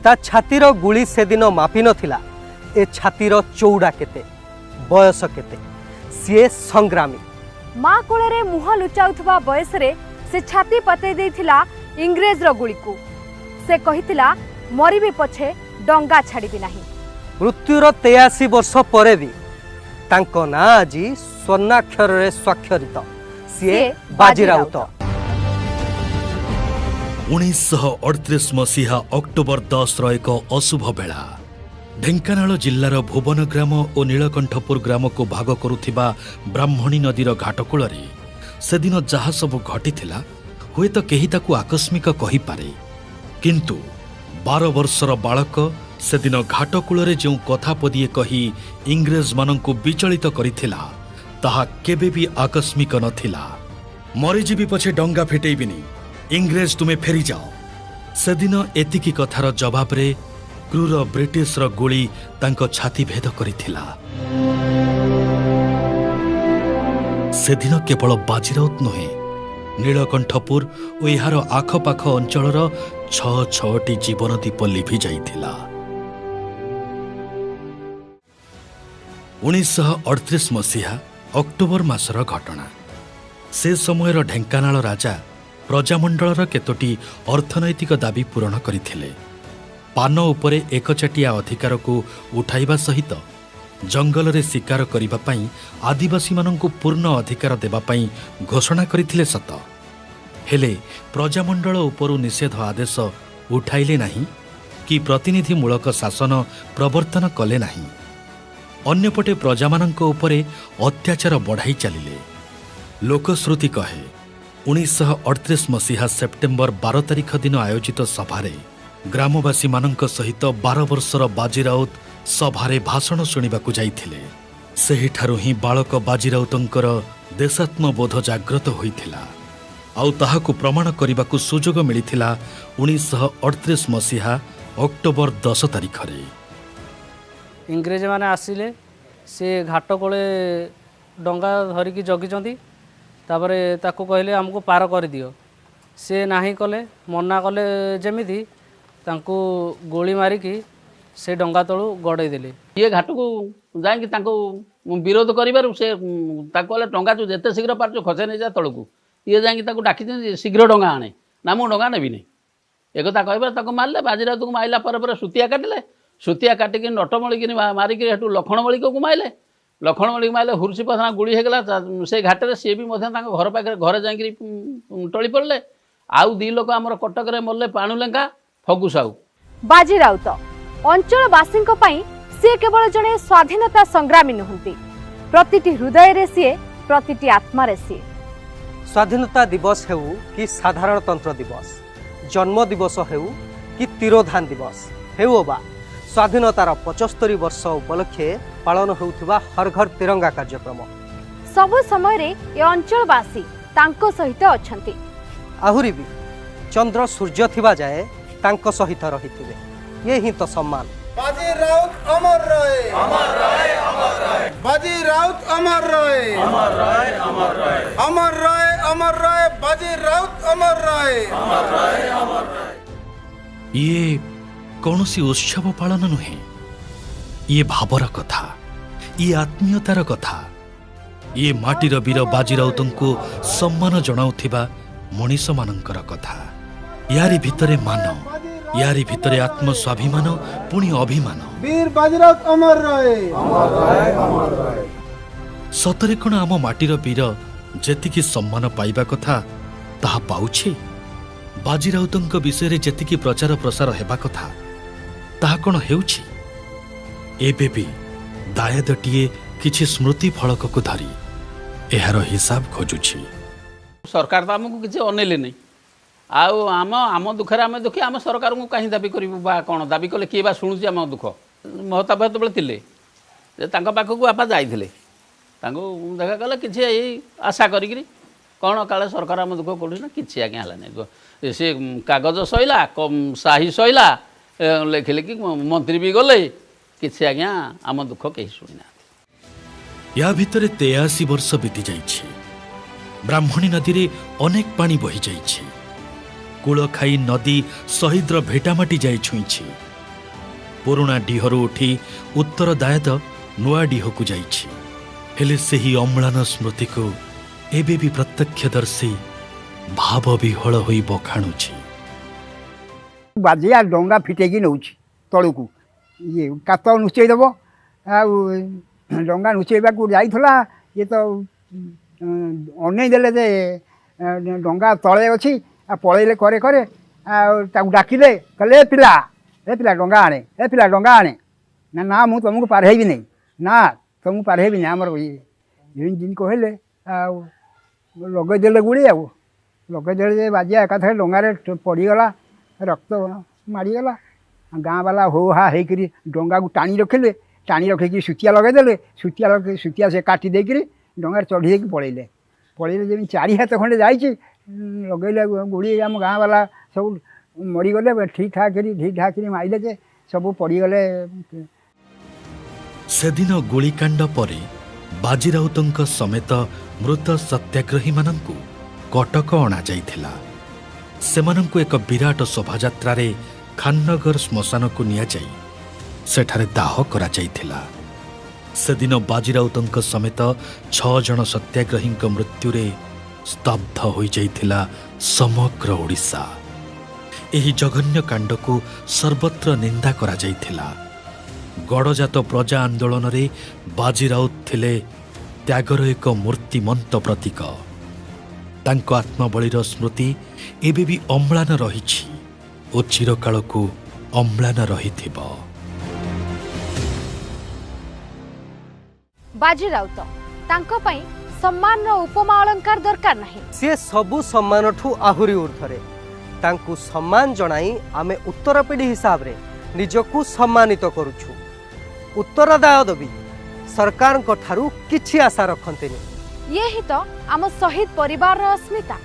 ता छातीर गुली से दिन मापी नथिला ए छातीर चौड़ा केते बयस केते सीए संग्रामी माँ कोଳରେ मुह लुचाउथबा बयस रे से छाती पतई देथिला इंग्रेज रो गुली को से कहितिला मरिबे पछे डंगा छाड़ीबी नाही। मृत्युर 83 वर्ष परे भी तांको ना आजी स्वर्णाक्षर रे स्वाक्षरित सीए बाजी राउत। 1938 मसीहा अक्टोबर 10 एक अशुभ बेला ढेंकानाल जिल्लार भुवन ग्राम और नीलकंठपुर ग्राम को भाग करुथिबा ब्राह्मणी नदीर घाटकूल से दिन जहा सब घटी हुए तो केही ताकू आकस्मिक कही पारे किंतु 12 वर्षर बालक से दिन घाटकूल जो कथा पदिए कही इंग्रेज मानंकु विचलित करिथिला ताहा केबे भी आकस्मिक नथिला। मरीजीवी पछे डंगा फिटेबिनी इंग्रेज तुमे फेरी जाओ से दिन एतिकी कथार जवाब रे क्रूर ब्रिटिश रो गोली तांको छाती भेद करिथिला। से दिन केवल बाजीराउत नुहे नीलकंठपुर और यार आखपाख अंचलर 6-6टी जीवन दीप लिभि जाइथिला। 1938 मसीहा अक्टोबर मासर घटना से समयर ढेंकानाल राजा प्रजामंडलर केतोटी अर्थनैतिक दाबी पूरण करथिले। पान उपरे एकचाटिया अधिकार को उठाइबा सहित जंगल रे शिकार करिबा पई आदिवासी मानंकु पूर्ण अधिकार देबा पई घोषणा करिथिले सत हेले प्रजामंडल उपरु निषेध आदेश उठाइले नाही कि प्रतिनिधि मूलक शासन प्रवर्तन कले नाही। अन्यपटे प्रजामानंक उपरे अत्याचार बढ़ाई चलिले। लोकश्रुति कहे 1938 मसीहा सेप्टेम्बर 12 तारिख दिन आयोजित सभारे ग्रामवासी मानंक सहित 12 वर्षर बाजीराउत सभारे भाषण शुणिबाकु जाइथिले। सेहिठारु ही बालक बाजीराउतंकर देशात्मबोध जागृत होइथिला आउ ताहाकु प्रमाण करिबाकु सुजोग मिलिथिला 1938 मसीहा अक्टोबर 10 तारिख रे। इंग्रेज माने आसिले से घाट कोले डंगा धरिकी जगिचंती तापरे ताकू कहले हमको पार कर दियो से नाही कले मना कले जेमिति तांको गोली मारिकी से डंगा तळु गड़े देले। ये घाट को जाइकी तांको विरोध करिबारु से ताको कहले डंगा जो जेते शीघ्र पारचो खसे नै जा तळकू ये जाइकी ताको डाकी शीघ्र डंगा आने ना मु डंगा नेबी नै एकथा कहबा ताको मारले बाजीराउत को माइला पर सुतिया काटिले सुतिया काटिकी नटमळी मारिकी हेटू लखणमळी को माइले लखणमळी माइले हुरसी पथना गुड़ी हेगला से घाटे सी भी घर पाखे घर जाइकी टली पड़ले आउ 2 लोक आमर कटक रे मरले पाणुलेंगा फगु साहू। बाजी राउत अंचलवासी सी केवल जड़े स्वाधीनता संग्रामी नुहंती प्रतिटी हृदय रे सी प्रतिटी आत्मा रे सी। स्वाधीनता दिवस हेउ कि साधारणतंत्र दिवस जन्म दिवस हेउ कि तिरोधान दिवस हेउ बा स्वाधीनतार 75 वर्ष उपलक्षे पालन होउथिबा हर घर तिरंगा कार्यक्रम सबु समय रे ए अंचलवासी तांको सहित अछंती। आहुरी भी चंद्र सूर्य थिबा जाए तांको सहित रहिथिबे ये ही तो सम्मान। बाजी राउत अमर रहे अमर रहे अमर रहे बाजी राउत अमर रहे अमर रहे अमर रहे अमर रहे अमर रहे बाजी राउत अमर रहे अमर रहे अमर रहे। ये कौनसी उत्सव पालन नुहे ये भावर कथा ये आत्मीयतार कथा ये माटीर वीर बाजीराउतंको सम्मान जणाउथिबा मनीष मानंकर कथा। यारी भितरे मान यारी भितरे आत्मस्वाभिमान पुणी अभिमान वीर बाजीराउत अमर रहे अमर रहे अमर रहे। सतरे कण आम माटीर वीर जेतिकी सम्मान पाइबा कथा ताहा पाउछि बाजीराउतंक विषय जेतिकी प्रचार प्रसार हेबा कथा ताहा कण हेउछि एबे भी दायदटीए किछि स्मृति फलक को धरी एहार हिसाब खोजुछि। सरकार तो आमको किसी अनेले नहीं आउ आम आम दुखरे आम दुखी आम सरकार को कहीं दाबी करूँ बा कौन दाबी कले किए बा शुणुची आम दुख महताब जो थे पाखक बापा जाइए देखा कले कि आशा करी कौन काले सरकार आम दुख करूँ ना कि आज्ञा है सी कागज सैला साही सैला लिखिले कि मंत्री भी गले कि आज्ञा आम दुख कहीं शुणी ना। या भितरे 83 वर्ष बीती जाइछि। ब्राह्मणी नदी रे अनेक पानी बही जाइछि। कूल खाई नदी शहीद्र भेटामाटी जाई छुईछि। पुरुणा डीहरु उठी उत्तर दायद नुआ डीहकु जाइछि। हेले सेही अम्लान स्मृति को एबे भी प्रत्यक्षदर्शी भाव विहल होई बखाणुछि। बाजिया डंगा फिटेकी नौछि तळुकु ये कात नुचेदेव डंगा नुचेबाकू जाइथला ये तो अनै देले जे डंगा तळे अछि आ पळैले करे करे ताकू डाकिले कहले पिला डंगा आणे डंगा आणे ना ना मु तुमको पारहेबी नहीं ना तुमको पारहेबी नहीं हमर जिन कहले लगे देले गुड़ी आ लगे देले जे बाजिया एकाथरे डंगारे पड़ीगला रक्त मारीगला गाँ वाला हो हा होकर डंगा को टाणी रखिकी सुतिया लगेदेले सुतिया से काटी देकर डंगार चढ़ी पलैले जमी 4 हाथ खंडे जाइए लगेले गुड़ी आम गाँ वाला सब मरीगले ठीक ठाक कर माइले जे सब पड़ीगले। सेदिन गुलिकांड परे बाजी राउतଙ୍କ समेत मृत सत्याग्रही माननकु कटक अणा जाइथिला। सेमानंकु एक विराट शोभायात्रा रे खाननगर श्मशान को निया जाई सेठारे दाह करा जाइथिला। सेदिन बाजी राउतଙ୍କ समेत 6 जन सत्याग्रही मृत्यु रे स्तब्ध होई जाइथिला समग्र ओडिशा। एही जघन्य कांड को सर्वत्र निंदा करा जाइथिला। गड़जात प्रजा आंदोलन रे बाजी राउत थिले त्यागर एक मूर्तिमंत प्रतीक। तांको आत्मबळीर स्मृति एबे भी अम्लान रहिछि ओ चिरकाल को अम्लान रहिथिबो। बाजी राउत तांको पई सम्मान रो उपमा अलंकार दरकार नाही। सी सबु सम्मान ठू आहुरी ऊर्धरे तांकु सम्मान जणाई आमे उत्तर पीढ़ी हिसाब रे निजकु सम्मानित करूछु। उत्तरदाय दबी सरकार ठारू किछि आशा रखंतेनी। ये ही तो आम शहीद परिवार अस्मिता।